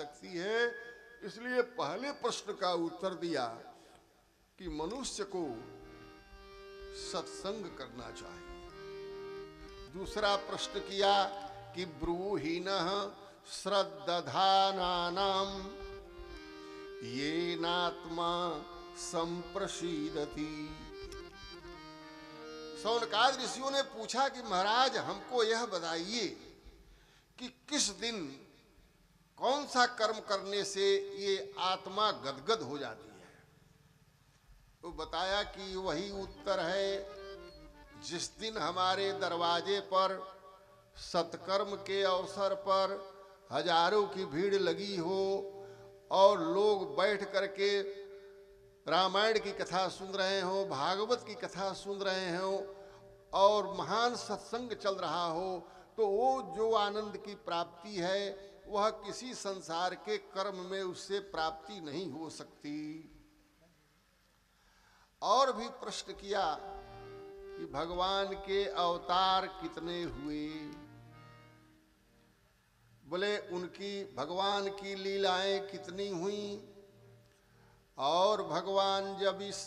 सकती है। इसलिए पहले प्रश्न का उत्तर दिया कि मनुष्य को सत्संग करना चाहिए। दूसरा प्रश्न किया कि ब्रूहीनः श्रद्दधानानां येनात्मा संप्रसीदति। शौनकाद ऋषियों ने पूछा कि महाराज हमको यह बताइए कि किस दिन कौन सा कर्म करने से ये आत्मा गदगद हो जाती है। तो बताया कि वही उत्तर है जिस दिन हमारे दरवाजे पर सत्कर्म के अवसर पर हजारों की भीड़ लगी हो और लोग बैठ करके रामायण की कथा सुन रहे हो, भागवत की कथा सुन रहे हो और महान सत्संग चल रहा हो, तो वो जो आनंद की प्राप्ति है वह किसी संसार के कर्म में उससे प्राप्ति नहीं हो सकती। और भी प्रश्न किया कि भगवान के अवतार कितने हुए। बोले उनकी भगवान की लीलाएं कितनी हुई और भगवान जब इस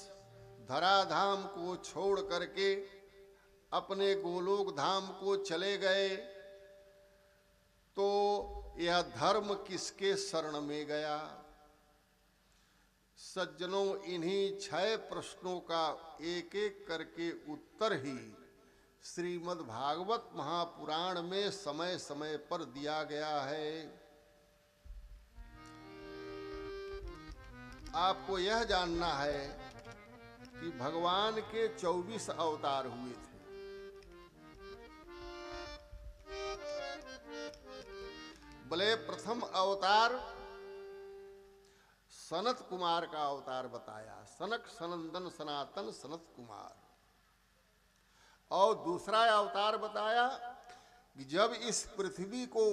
धराधाम को छोड़ करके अपने गोलोक धाम को चले गए तो यह धर्म किसके शरण में गया। सज्जनों, इन्हीं 6 प्रश्नों का एक एक करके उत्तर ही श्रीमद् भागवत महापुराण में समय समय पर दिया गया है। आपको यह जानना है कि भगवान के 24 अवतार हुए थे। बोले प्रथम अवतार सनत कुमार का अवतार बताया, सनक सनंदन सनातन सनत कुमार। और दूसरा अवतार बताया कि जब इस पृथ्वी को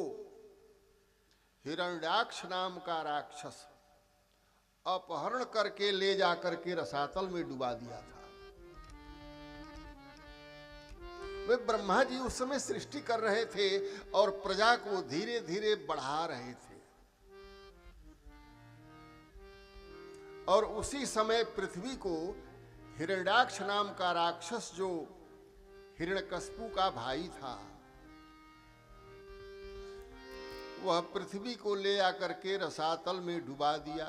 हिरण्याक्ष नाम का राक्षस अपहरण करके ले जाकर के रसातल में डुबा दिया था। वे ब्रह्मा जी उस समय सृष्टि कर रहे थे और प्रजा को धीरे धीरे बढ़ा रहे थे। और उसी समय पृथ्वी को हिरण्याक्ष नाम का राक्षस जो हिरण्यकश्यपु का भाई था, वह पृथ्वी को ले आकर के रसातल में डुबा दिया।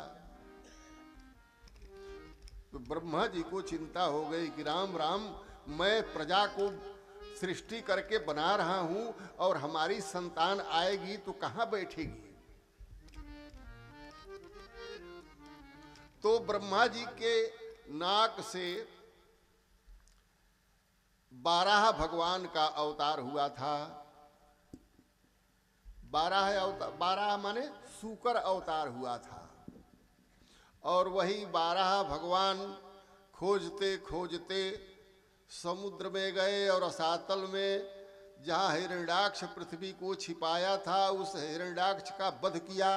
तो ब्रह्मा जी को चिंता हो गई कि राम राम, मैं प्रजा को सृष्टि करके बना रहा हूं और हमारी संतान आएगी तो कहां बैठेगी। तो ब्रह्मा जी के नाक से 12 भगवान का अवतार हुआ था। 12 माने सूकर अवतार हुआ था। और वही 12 भगवान खोजते खोजते समुद्र में गए और रसातल में जहाँ हिरण्याक्ष पृथ्वी को छिपाया था उस हिरण्याक्ष का वध किया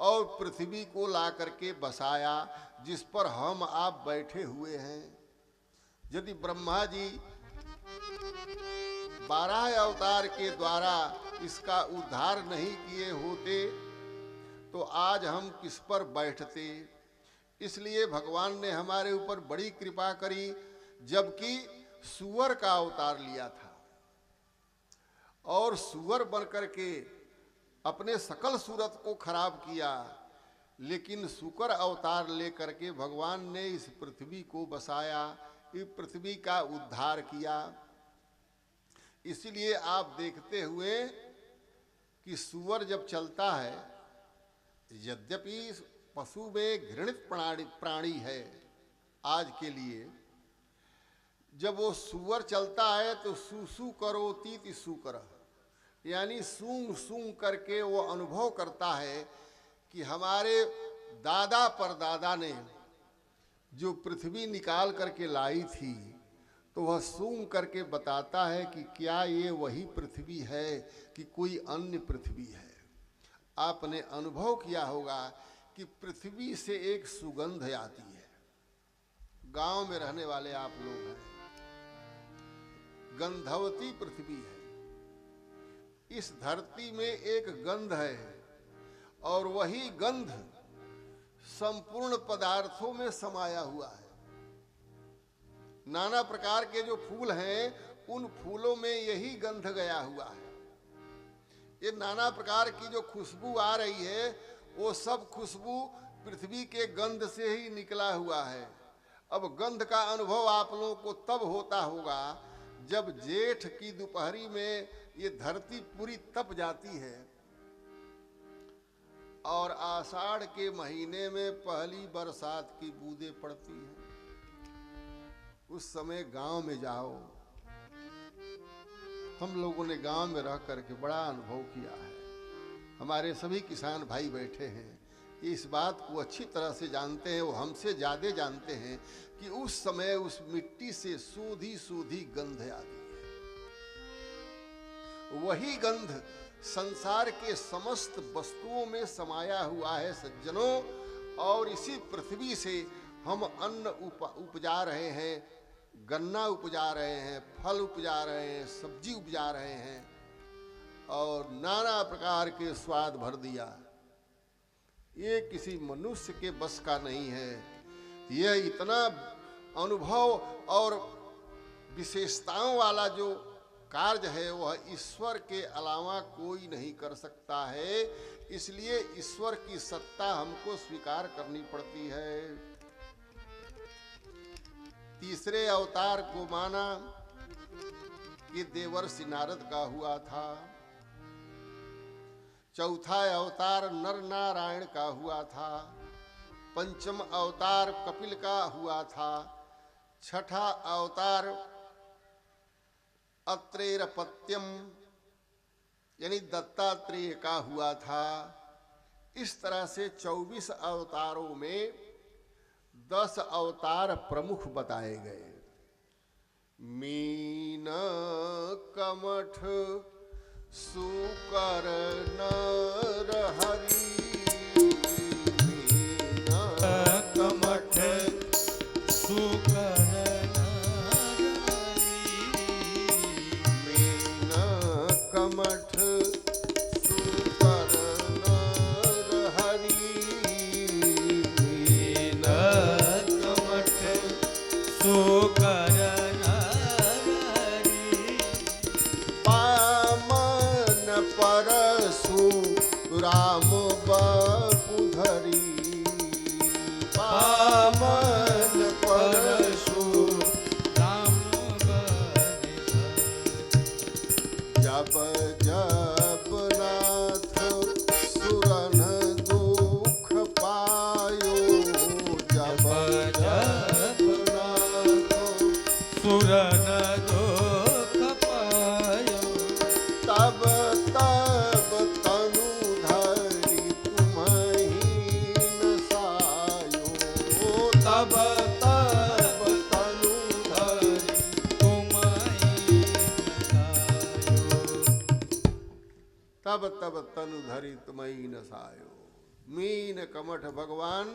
और पृथ्वी को ला करके बसाया, जिस पर हम आप बैठे हुए हैं। यदि ब्रह्मा जी 12 अवतार के द्वारा इसका उद्धार नहीं किए होते तो आज हम किस पर बैठते। इसलिए भगवान ने हमारे ऊपर बड़ी कृपा करी, जबकि सूअर का अवतार लिया था और सूअर बनकर के अपने सकल सूरत को खराब किया, लेकिन सूकर अवतार लेकर के भगवान ने इस पृथ्वी को बसाया, इस पृथ्वी का उद्धार किया। इसलिए आप देखते हुए कि सूअर जब चलता है, यद्यपि पशु में घृणित प्राणी है आज के लिए, जब वो सूअर चलता है तो सूसू करोतीति सूकर, यानी सूंघ सूंघ करके वो अनुभव करता है कि हमारे दादा परदादा ने जो पृथ्वी निकाल करके लाई थी, तो वह सूंघ करके बताता है कि क्या ये वही पृथ्वी है कि कोई अन्य पृथ्वी है। आपने अनुभव किया होगा कि पृथ्वी से एक सुगंध आती है। गांव में रहने वाले आप लोग हैं, गंधवती पृथ्वी है। इस धरती में एक गंध है और वही गंध संपूर्ण पदार्थों में समाया हुआ है। नाना प्रकार के जो फूल हैं, उन फूलों में यही गंध गया हुआ है। ये नाना प्रकार की जो खुशबू आ रही है, वो सब खुशबू पृथ्वी के गंध से ही निकला हुआ है। अब गंध का अनुभव आप लोगों को तब होता होगा जब जेठ की दोपहरी में ये धरती पूरी तप जाती है और आषाढ़ के महीने में पहली बरसात की बूंदें पड़ती हैं। उस समय गांव में जाओ। हम लोगों ने गांव में रह करके बड़ा अनुभव किया है। हमारे सभी किसान भाई बैठे हैं, इस बात को अच्छी तरह से जानते हैं, वो हमसे ज्यादा जानते हैं कि उस समय उस मिट्टी से सूधी सूधी गंध आती है। वही गंध संसार के समस्त वस्तुओं में समाया हुआ है सज्जनों। और इसी पृथ्वी से हम अन्न उपजा रहे हैं, गन्ना उपजा रहे हैं, फल उपजा रहे हैं, सब्जी उपजा रहे हैं और नाना प्रकार के स्वाद भर दिया। ये किसी मनुष्य के बस का नहीं है। यह इतना अनुभव और विशेषताओं वाला जो कार्य है वह ईश्वर के अलावा कोई नहीं कर सकता है। इसलिए ईश्वर की सत्ता हमको स्वीकार करनी पड़ती है। तीसरे अवतार को माना कि देवर्षि नारद का हुआ था। चौथा अवतार नर नारायण का हुआ था। पंचम अवतार कपिल का हुआ था। छठा अवतार अत्रेयपत्यम यानी दत्तात्रेय का हुआ था। इस तरह से 24 अवतारों में 10 अवतार प्रमुख बताए गए। मीन कमठ सुकर नर हरि, मीन कमठ सुकर कमठ सुकर नर हरि, मीन कमठ सुकर नर हरि। पामन परशु राम बपुधरी, पामन परशु राम जब जब नाथ सुरन दुख पायो, जब जब नाथ सुरन दुख पायो, तब तब तनु धरि तुम्हि नसायो, तब तब तनु धरि तुम्हि तब तब तनु धरि तुम्हि नसायो। मीन कमठ भगवान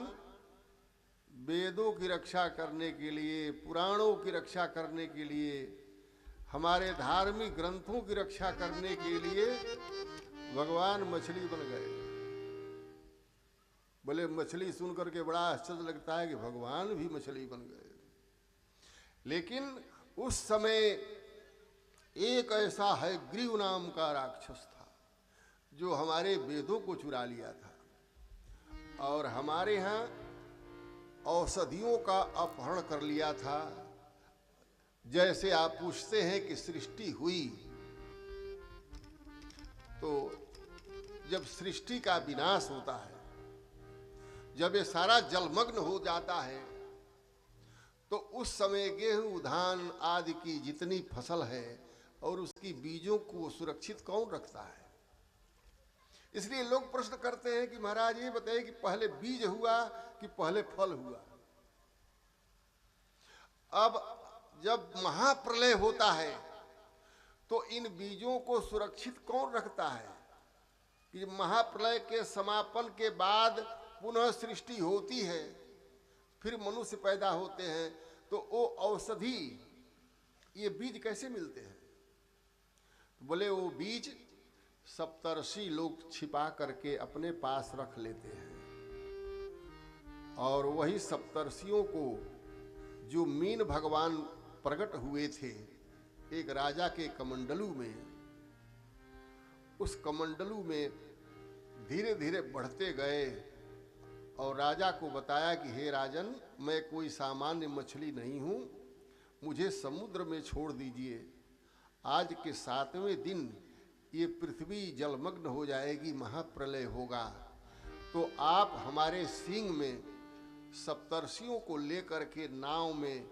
वेदों की रक्षा करने के लिए, पुराणों की रक्षा करने के लिए, हमारे धार्मिक ग्रंथों की रक्षा करने के लिए भगवान मछली बन गए। बोले मछली सुन करके बड़ा आश्चर्य लगता है कि भगवान भी मछली बन गए। लेकिन उस समय एक ऐसा है ग्रीव नाम का राक्षस था जो हमारे वेदों को चुरा लिया था और हमारे यहाँ औषधियों का अपहरण कर लिया था। जैसे आप पूछते हैं कि सृष्टि हुई, तो जब सृष्टि का विनाश होता है, जब ये सारा जलमग्न हो जाता है, तो उस समय गेहूं धान आदि की जितनी फसल है और उसकी बीजों को सुरक्षित कौन रखता है? इसलिए लोग प्रश्न करते हैं कि महाराज ये बताइए कि पहले बीज हुआ कि पहले फल हुआ? अब जब महाप्रलय होता है तो इन बीजों को सुरक्षित कौन रखता है? कि महाप्रलय के समापन के बाद पुनः सृष्टि होती है, फिर मनुष्य पैदा होते हैं, तो वो औषधि, ये बीज कैसे मिलते हैं? बोले वो बीज सप्तर्षि लोग छिपा करके अपने पास रख लेते हैं, और वही सप्तर्षियों को जो मीन भगवान प्रकट हुए थे एक राजा के कमंडलू में, उस कमंडलू में धीरे धीरे बढ़ते गए और राजा को बताया कि हे राजन, मैं कोई सामान्य मछली नहीं हूँ, मुझे समुद्र में छोड़ दीजिए। आज के 7वें दिन ये पृथ्वी जलमग्न हो जाएगी, महाप्रलय होगा, तो आप हमारे सींग में सप्तर्षियों को लेकर के नाव में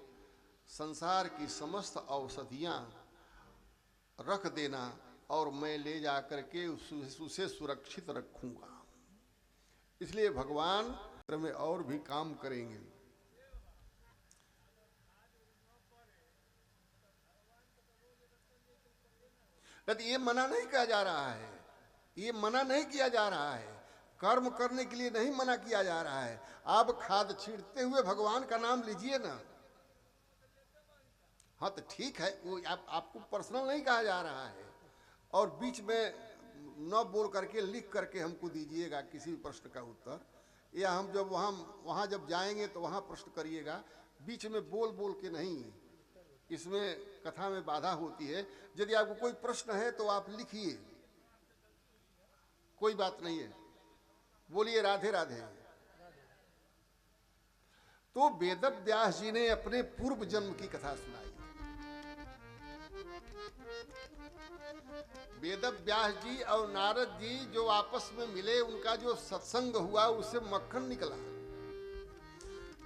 संसार की समस्त औषधियाँ रख देना और मैं ले जा कर के उसे सुरक्षित रखूँगा। इसलिए भगवान में और भी काम करेंगे। यदि ये मना नहीं किया जा रहा है, ये मना नहीं किया जा रहा है, कर्म करने के लिए नहीं मना किया जा रहा है। आप खाद छींटते हुए भगवान का नाम लीजिए ना। हाँ तो ठीक है, वो आपको पर्सनल नहीं कहा जा रहा है, और बीच में न बोल करके लिख करके हमको दीजिएगा किसी भी प्रश्न का उत्तर, या हम जब वहाँ जब जाएंगे तो वहाँ प्रश्न करिएगा, बीच में बोल बोल के नहीं। इसमें कथा में बाधा होती है। यदि आपको कोई प्रश्न है तो आप लिखिए, कोई बात नहीं है, बोलिए राधे राधे। तो वेदव्यास जी ने अपने पूर्व जन्म की कथा सुनाई। वेदव्यास जी और नारद जी जो आपस में मिले, उनका जो सत्संग हुआ उससे मक्खन निकला।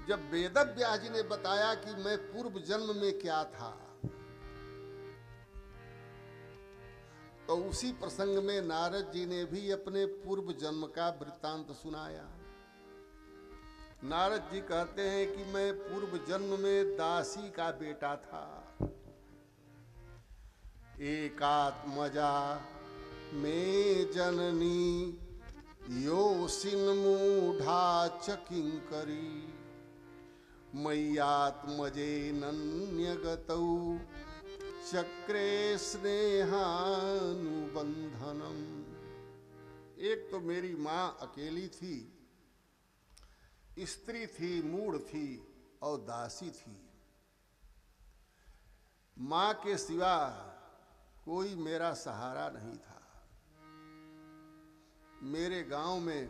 जब वेदव्यास जी ने बताया कि मैं पूर्व जन्म में क्या था, तो उसी प्रसंग में नारद जी ने भी अपने पूर्व जन्म का वृत्तांत सुनाया। नारद जी कहते हैं कि मैं पूर्व जन्म में दासी का बेटा था। एकात्मजा में जननी योसिन मूढ़ा चकिंकरी मय्यात्मजे नन्यगतौ चक्रे स्नेहानुबंधनम। एक तो मेरी माँ अकेली थी, स्त्री थी, मूढ़ थी और दासी थी। माँ के सिवा कोई मेरा सहारा नहीं था। मेरे गांव में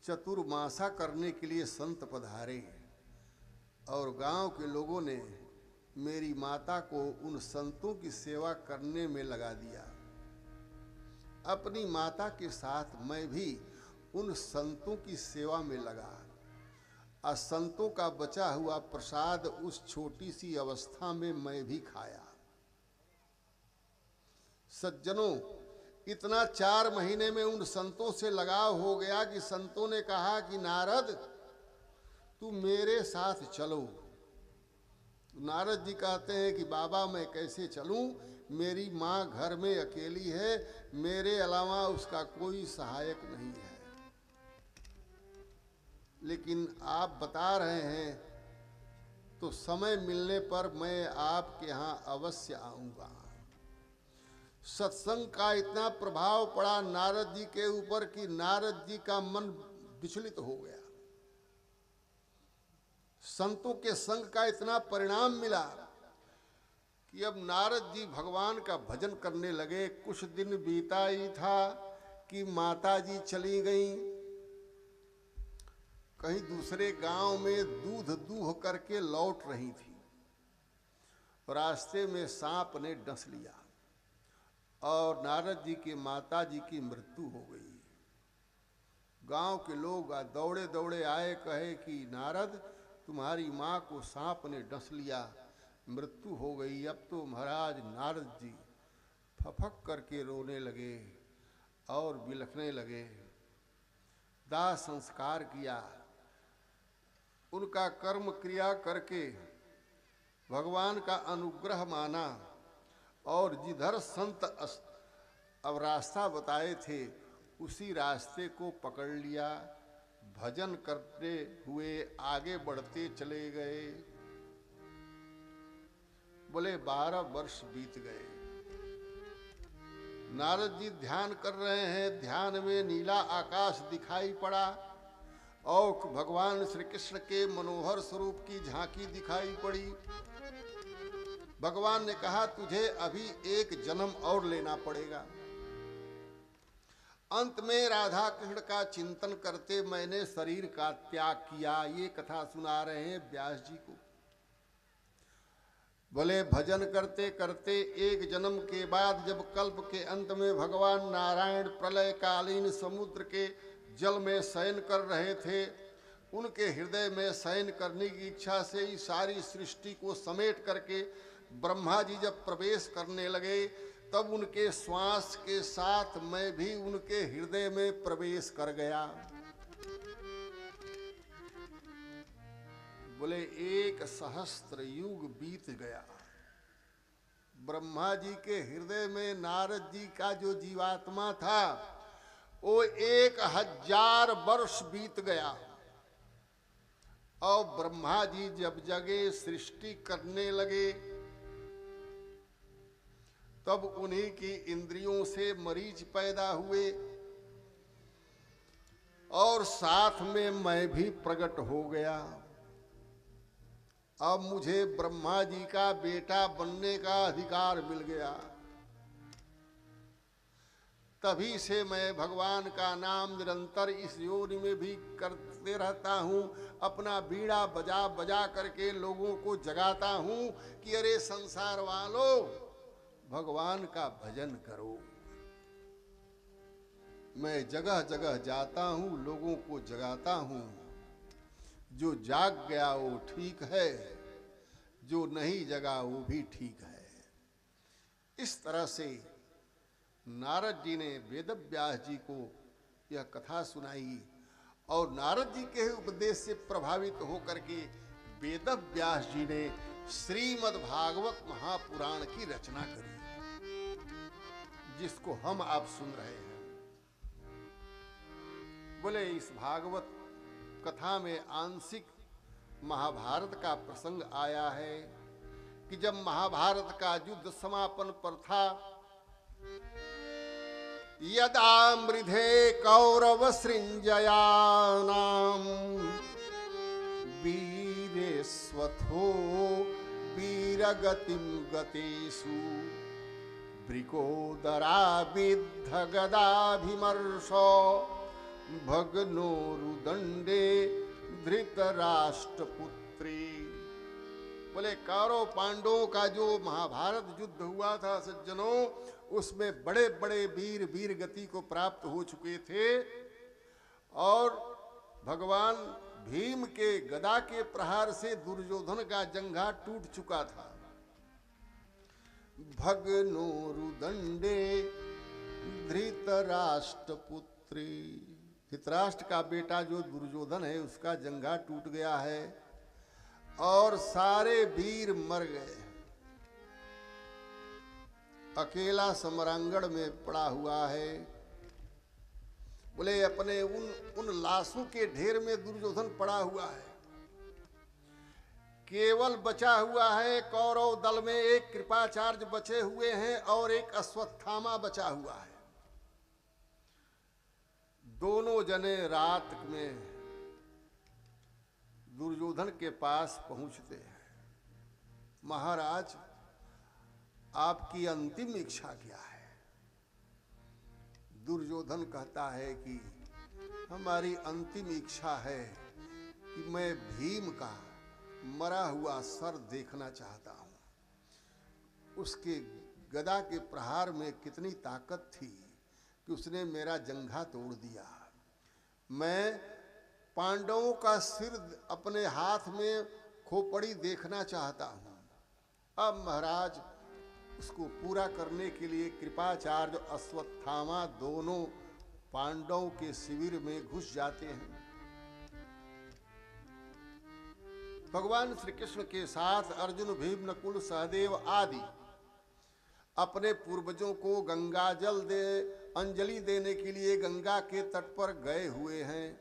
चतुर्मासा करने के लिए संत पधारे और गांव के लोगों ने मेरी माता को उन संतों की सेवा करने में लगा दिया। अपनी माता के साथ मैं भी उन संतों की सेवा में लगा, और संतों का बचा हुआ प्रसाद उस छोटी सी अवस्था में मैं भी खाया। सज्जनों, इतना 4 महीने में उन संतों से लगाव हो गया कि संतों ने कहा कि नारद तू मेरे साथ चलो। नारद जी कहते हैं कि बाबा मैं कैसे चलूं, मेरी माँ घर में अकेली है, मेरे अलावा उसका कोई सहायक नहीं है। लेकिन आप बता रहे हैं तो समय मिलने पर मैं आपके यहाँ अवश्य आऊँगा। सत्संग का इतना प्रभाव पड़ा नारद जी के ऊपर कि नारद जी का मन विचलित हो गया। संतों के संग का इतना परिणाम मिला कि अब नारद जी भगवान का भजन करने लगे। कुछ दिन बीता ही था कि माता जी चली गईं, कहीं दूसरे गांव में दूध दूह करके लौट रही थी। रास्ते में सांप ने डस लिया और नारद जी की माता जी की मृत्यु हो गई। गांव के लोग दौड़े दौड़े आए, कहे कि नारद तुम्हारी माँ को सांप ने डस लिया, मृत्यु हो गई। अब तो महाराज नारद जी फफक करके रोने लगे और बिलखने लगे। दाह संस्कार किया, उनका कर्म क्रिया करके भगवान का अनुग्रह माना, और जिधर संत अब रास्ता बताए थे उसी रास्ते को पकड़ लिया। भजन करते हुए आगे बढ़ते चले गए। बोले 12 वर्ष बीत गए। नारद जी ध्यान कर रहे हैं, ध्यान में नीला आकाश दिखाई पड़ा और भगवान श्री कृष्ण के मनोहर स्वरूप की झांकी दिखाई पड़ी। भगवान ने कहा तुझे अभी एक जन्म और लेना पड़ेगा। अंत में राधा कृष्ण का चिंतन करते मैंने शरीर का त्याग किया। ये कथा सुना रहे हैं व्यास जी को। बोले भजन करते करते एक जन्म के बाद जब कल्प के अंत में भगवान नारायण प्रलय कालीन समुद्र के जल में शयन कर रहे थे, उनके हृदय में शयन करने की इच्छा से ही सारी सृष्टि को समेट करके ब्रह्मा जी जब प्रवेश करने लगे, तब उनके श्वास के साथ मैं भी उनके हृदय में प्रवेश कर गया। बोले 1 सहस्त्र युग बीत गया। ब्रह्मा जी के हृदय में नारद जी का जो जीवात्मा था वो 1000 वर्ष बीत गया। और ब्रह्मा जी जब जगे सृष्टि करने लगे, तब उन्हीं की इंद्रियों से मरीच पैदा हुए और साथ में मैं भी प्रकट हो गया। अब मुझे ब्रह्मा जी का बेटा बनने का अधिकार मिल गया। तभी से मैं भगवान का नाम निरंतर इस योनि में भी करते रहता हूँ। अपना बीड़ा बजा बजा करके लोगों को जगाता हूँ कि अरे संसार वालों, भगवान का भजन करो। मैं जगह जगह जाता हूँ, लोगों को जगाता हूँ। जो जाग गया वो ठीक है, जो नहीं जगा वो भी ठीक है। इस तरह से नारद जी ने वेदव्यास जी को यह कथा सुनाई और नारद जी के उपदेश से प्रभावित होकर के वेदव्यास जी ने श्रीमद् भागवत महापुराण की रचना करी, जिसको हम आप सुन रहे हैं। बोले इस भागवत कथा में आंशिक महाभारत का प्रसंग आया है कि जब महाभारत का युद्ध समापन पर था, यदा मृधे कौरव सृंजयानाम वीरेश्वथो वीरगतिम गतेषु ब्रिकोदराविद्ध गदाभिमर्शो भग्नोरुदंडे धृतराष्ट्रपुत्री। बोले कौरव पांडवों का जो महाभारत युद्ध हुआ था सज्जनों, उसमें बड़े बड़े वीर वीर गति को प्राप्त हो चुके थे और भगवान भीम के गदा के प्रहार से दुर्योधन का जंघा टूट चुका था। भग्नोरुदंडे धृतराष्ट्रपुत्री, धृतराष्ट्र का बेटा जो दुर्योधन है उसका जंघा टूट गया है और सारे वीर मर गए। अकेला समरांगण में पड़ा हुआ है। बोले अपने उन लाशों के ढेर में दुर्योधन पड़ा हुआ है। केवल बचा हुआ है कौरव दल में एक कृपाचार्य बचे हुए हैं और एक अश्वत्थामा बचा हुआ है। दोनों जने रात में दुर्योधन के पास पहुंचते हैं। महाराज, आपकी अंतिम इच्छा क्या है? दुर्योधन कहता है कि हमारी अंतिम इच्छा है कि मैं भीम का मरा हुआ सर देखना चाहता हूं। उसके गदा के प्रहार में कितनी ताकत थी कि उसने मेरा जंघा तोड़ दिया। मैं पांडवों का सिर अपने हाथ में खोपड़ी देखना चाहता हूं। अब महाराज, उसको पूरा करने के लिए कृपाचार्य अश्वत्थामा दोनों पांडवों के शिविर में घुस जाते हैं। भगवान श्री कृष्ण के साथ अर्जुन, भीम, नकुल, सहदेव आदि अपने पूर्वजों को गंगा जल दे अंजलि देने के लिए गंगा के तट पर गए हुए हैं।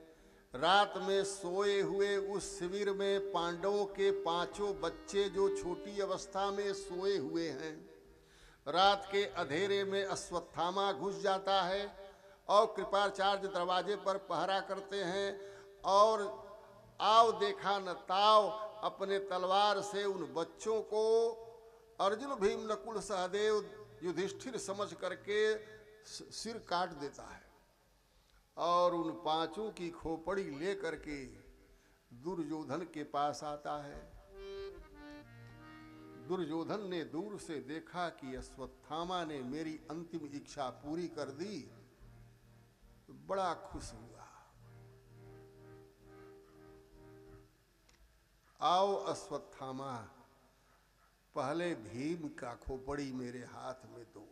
रात में सोए हुए उस शिविर में पांडवों के 5 बच्चे जो छोटी अवस्था में सोए हुए हैं। रात के अंधेरे में अश्वत्थामा घुस जाता है और कृपाचार्य दरवाजे पर पहरा करते हैं और आओ देखा न ताव अपने तलवार से उन बच्चों को अर्जुन भीम नकुल सहदेव युधिष्ठिर समझ करके सिर काट देता है और उन पांचों की खोपड़ी ले करके दुर्योधन के पास आता है। दुर्योधन ने दूर से देखा कि अश्वत्थामा ने मेरी अंतिम इच्छा पूरी कर दी, तो बड़ा खुश हुआ। आओ अश्वत्थामा, पहले भीम का खोपड़ी मेरे हाथ में दो।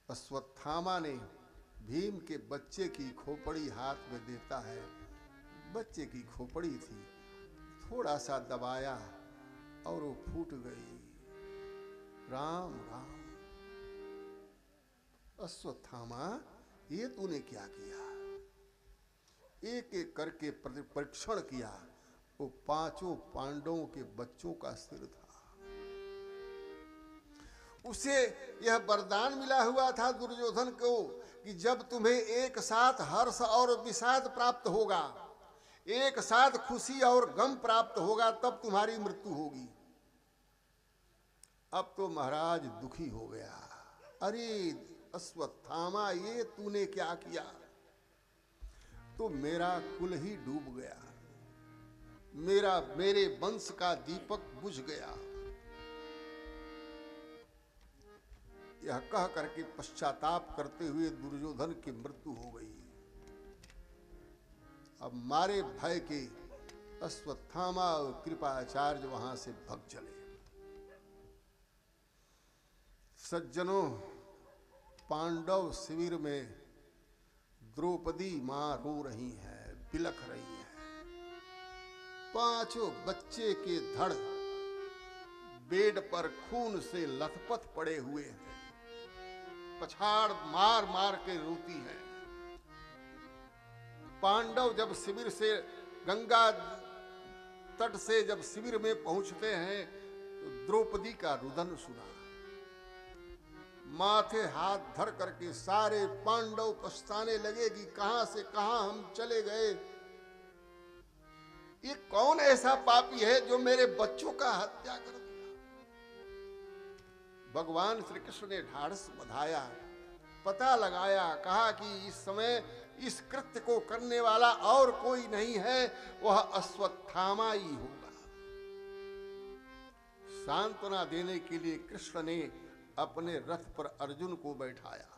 अश्वत्थामा ने भीम के बच्चे की खोपड़ी हाथ में देता है। बच्चे की खोपड़ी थी, थोड़ा सा दबाया और वो फूट गई। राम राम। अश्वत्थामा, ये तूने क्या किया? एक एक करके परीक्षण किया। वो पांचों पांडवों के बच्चों का सिर था। उसे यह वरदान मिला हुआ था दुर्योधन को कि जब तुम्हें एक साथ हर्ष और विषाद प्राप्त होगा, एक साथ खुशी और गम प्राप्त होगा, तब तुम्हारी मृत्यु होगी। अब तो महाराज दुखी हो गया। अरे अश्वत्थामा, ये तूने क्या किया? तो मेरा कुल ही डूब गया, मेरे वंश का दीपक बुझ गया। यह कह करके पश्चाताप करते हुए दुर्योधन की मृत्यु हो गई। अब मारे भय के अश्वत्थामा और कृपाचार्य वहां से भाग चले। सज्जनों, पांडव शिविर में द्रौपदी मां रो रही हैं, बिलख रही हैं। पांचों बच्चे के धड़ बेड पर खून से लथपथ पड़े हुए हैं, पछाड़ मार मार के रोती हैं। पांडव जब शिविर से गंगा तट से जब शिविर में पहुंचते हैं तो द्रौपदी का रुदन सुना। माथे हाथ धर करके सारे पांडव पछताने लगे कि कहां से कहां हम चले गए। ये कौन ऐसा पापी है जो मेरे बच्चों का हत्या कर दिया? भगवान श्री कृष्ण ने ढाढ़स बंधाया, पता लगाया, कहा कि इस समय इस कृत्य को करने वाला और कोई नहीं है, वह अश्वत्थामा ही होगा। सांत्वना देने के लिए कृष्ण ने अपने रथ पर अर्जुन को बैठाया।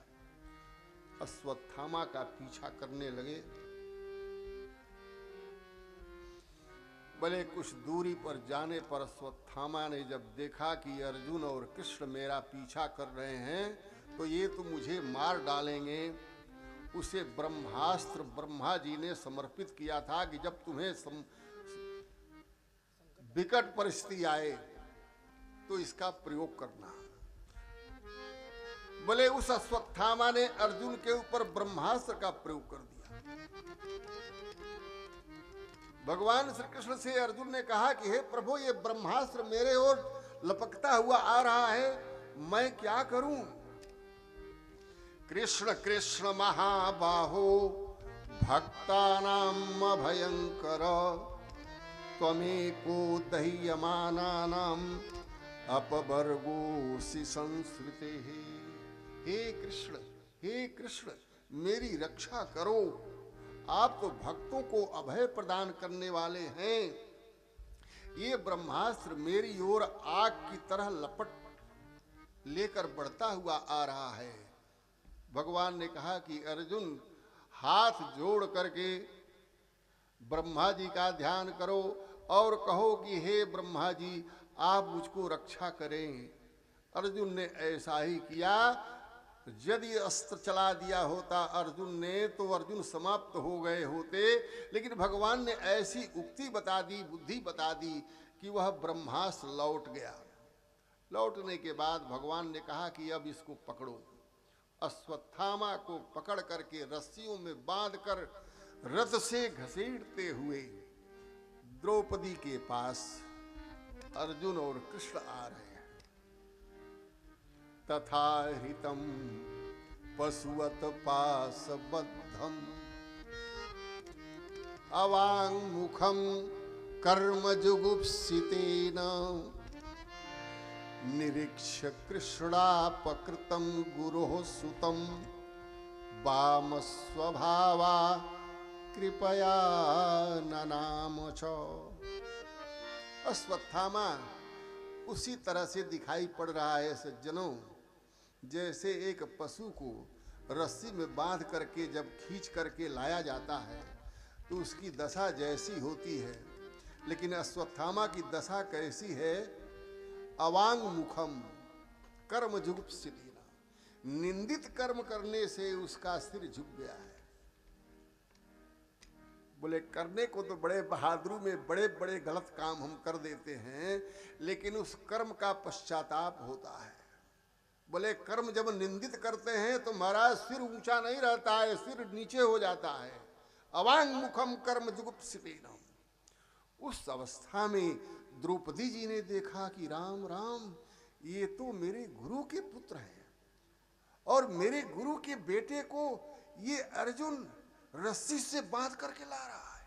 अश्वत्थामा का पीछा करने लगे। भले कुछ दूरी पर जाने पर अश्वत्थामा ने जब देखा कि अर्जुन और कृष्ण मेरा पीछा कर रहे हैं तो ये तो मुझे मार डालेंगे। उसे ब्रह्मास्त्र ब्रह्मा जी ने समर्पित किया था कि जब तुम्हें विकट परिस्थिति आए तो इसका प्रयोग करना। भले उस अश्वत्थामा ने अर्जुन के ऊपर ब्रह्मास्त्र का प्रयोग कर दिया। भगवान श्री कृष्ण से अर्जुन ने कहा कि हे प्रभु, ये ब्रह्मास्त्र मेरे ओर लपकता हुआ आ रहा है, मैं क्या करूं? कृष्ण कृष्ण महाबाहो भक्तानाम भयंकर त्वमेको दह्यमानानाम अपवर्गोसि संस्कृते। हे कृष्ण, मेरी रक्षा करो। आप तो भक्तों को अभय प्रदान करने वाले हैं। ये ब्रह्मास्त्र मेरी ओर आग की तरह लपट लेकर बढ़ता हुआ आ रहा है। भगवान ने कहा कि अर्जुन, हाथ जोड़ करके ब्रह्मा जी का ध्यान करो और कहो कि हे ब्रह्मा जी, आप मुझको रक्षा करें। अर्जुन ने ऐसा ही किया। यदि अस्त्र चला दिया होता अर्जुन ने तो अर्जुन समाप्त हो गए होते, लेकिन भगवान ने ऐसी उक्ति बता दी, बुद्धि बता दी कि वह ब्रह्मास्त्र लौट गया। लौटने के बाद भगवान ने कहा कि अब इसको पकड़ो। अश्वत्थामा को पकड़ करके रस्सियों में बांधकर रथ से घसीटते हुए द्रौपदी के पास अर्जुन और कृष्ण आ रहे हैं। तथा हृतम पशुवत पाशबद्धम अवाङ्मुखं कर्मजुगुप्सितेन निरीक्ष्य कृष्णापकृतं गुरोः सुतं वामस्वभावा कृपया ननाम च। अश्वत्थामा उसी तरह से दिखाई पड़ रहा है सज्जनों, जैसे एक पशु को रस्सी में बांध करके जब खींच करके लाया जाता है तो उसकी दशा जैसी होती है, लेकिन अश्वत्थामा की दशा कैसी है? अवांग मुखम कर्म जुगुप्सितेन, निंदित कर्म करने से उसका सिर झुक गया है। बोले करने को तो बड़े बहादुरी में बड़े बड़े गलत काम हम कर देते हैं, लेकिन उस कर्म का पश्चाताप होता है। बोले कर्म जब निंदित करते हैं तो महाराज सिर ऊंचा नहीं रहता है, सिर नीचे हो जाता है। अवांग मुखम कर्म जुगुप्सितेन। उस अवस्था में द्रौपदी जी ने देखा कि राम राम, ये तो मेरे गुरु के पुत्र हैं और मेरे गुरु के बेटे को ये अर्जुन रस्सी से बांध करके ला रहा है।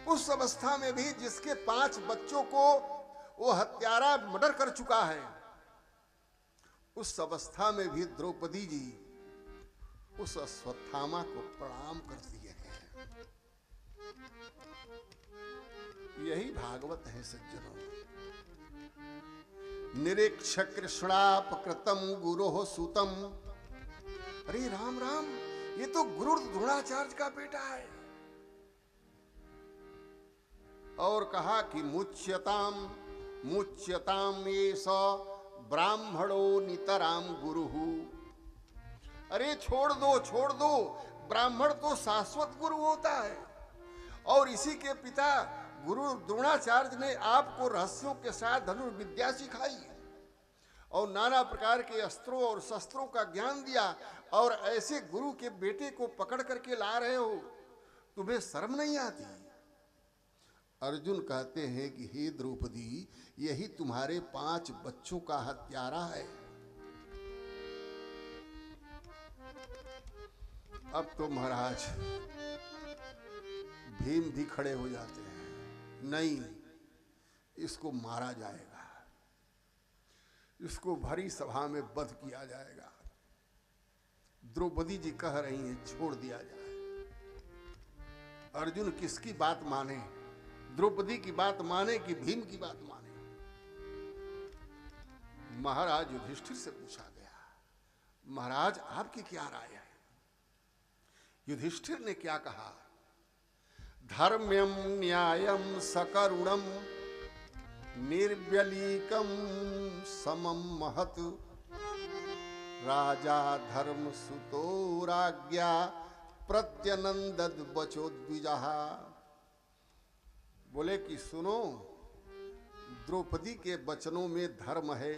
उस अवस्था में भी जिसके 5 बच्चों को वो हत्यारा मर्डर कर चुका है, उस अवस्था में भी द्रौपदी जी उस अश्वत्थामा को प्रणाम कर दिए हैं। यही भागवत है सज्जनों। निरीक्ष्य कृष्णापकृतं गुरोः सुतं। अरे राम राम, ये तो गुरु द्रोणाचार्य का बेटा है। और कहा कि मुच्यताम ये स ब्राह्मणो नितराम गुरुः। अरे छोड़ दो, ब्राह्मण तो शाश्वत गुरु होता है। और इसी के पिता गुरु द्रोणाचार्य ने आपको रहस्यों के साथ धनुर्विद्या सिखाई और नाना प्रकार के अस्त्रों और शस्त्रों का ज्ञान दिया, और ऐसे गुरु के बेटे को पकड़ करके ला रहे हो, तुम्हें शर्म नहीं आती? अर्जुन कहते हैं कि हे द्रौपदी, यही तुम्हारे 5 बच्चों का हत्यारा है। अब तो महाराज भीम भी खड़े हो जाते हैं, नहीं इसको मारा जाएगा, इसको भरी सभा में वध किया जाएगा। द्रौपदी जी कह रही हैं छोड़ दिया जाए। अर्जुन किसकी बात माने, द्रौपदी की बात माने कि भीम की बात माने? महाराज युधिष्ठिर से पूछा गया, महाराज आपकी क्या राय है? युधिष्ठिर ने क्या कहा? धर्म्यम न्यायम सकरुणम निर्व्यलीकम समम महत राजा धर्म सुतो राज्ञा प्रत्यनंदद बचोद्विजः। बोले कि सुनो, द्रौपदी के वचनों में धर्म है,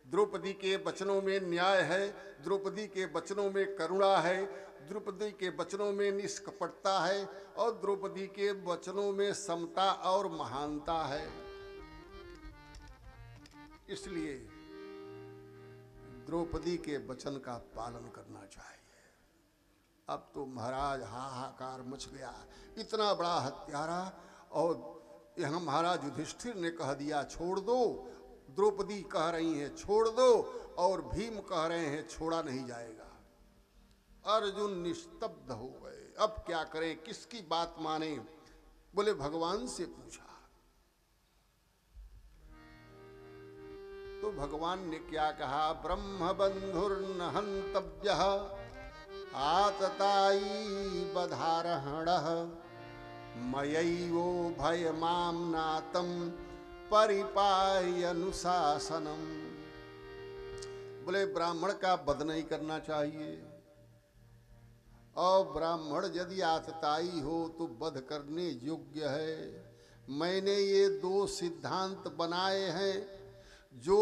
द्रौपदी के वचनों में न्याय है, द्रौपदी के वचनों में करुणा है, द्रौपदी के वचनों में निष्कपटता है, और द्रौपदी के वचनों में समता और महानता है। इसलिए द्रौपदी के वचन का पालन करना चाहिए। अब तो महाराज हाहाकार मच गया, इतना बड़ा हत्यारा, और यहाँ महाराज युधिष्ठिर ने कह दिया छोड़ दो, द्रौपदी कह रही हैं छोड़ दो, और भीम कह रहे हैं छोड़ा नहीं जाएगा। अर्जुन निस्तब्ध हो गए, अब क्या करें, किसकी बात माने? बोले भगवान से पूछा। तो भगवान ने क्या कहा? ब्रह्म बंधुर्न हन्तव्यः आततायी बधारहणः मयैवो भयमाम्नातं परिपायनुशासनम। बोले ब्राह्मण का वध नहीं करना चाहिए, और ब्राह्मण यदि आतताई हो तो वध करने योग्य है। मैंने ये 2 सिद्धांत बनाए हैं, जो